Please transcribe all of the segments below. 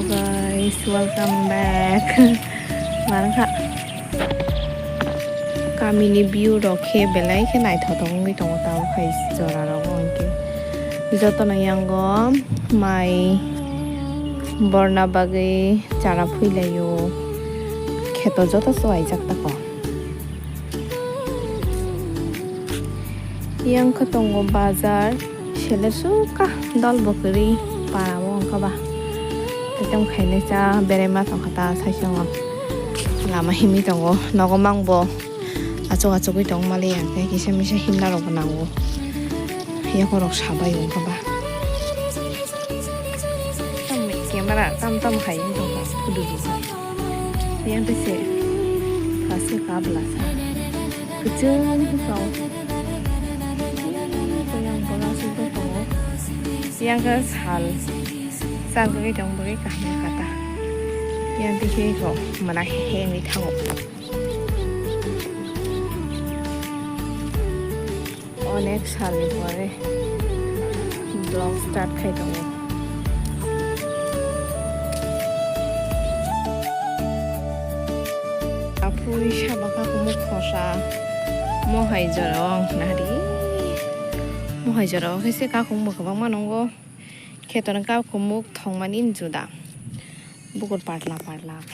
guys, welcome back. Mana kak? Kami ni view roke belai ke naik thotong ngi tong tau kai jora ro ngke. Joto na yango mai borna bagai chara phuilayo. Kheto joto so aijak ta ko. Yang khatongo bazar shele suka dal bokri paramo angka ba. Tetong khaine cha berema tong khata saisong lama himi tongo nogo mangbo achok achok tong male yakte kisa misa himna ro banango ya korok sabai angka ba. Tam camera tam khain tong ba kudu du. Yang tese khase kabla sa. Keceng kau yang ke sal beri dong beri kami kata yang tiga kok mana heng di tanggup onek sal itu ada blog start kayak dong aku siapa kamu kosa mau hai jorong nari mau hai jorong sih kamu mau ke mana nunggu Keton kau kumuk thong manin juda bukur parla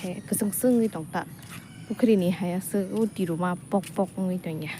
he kesung sung ni tong ta bukri ni haya se u di rumah pok ngi tong ya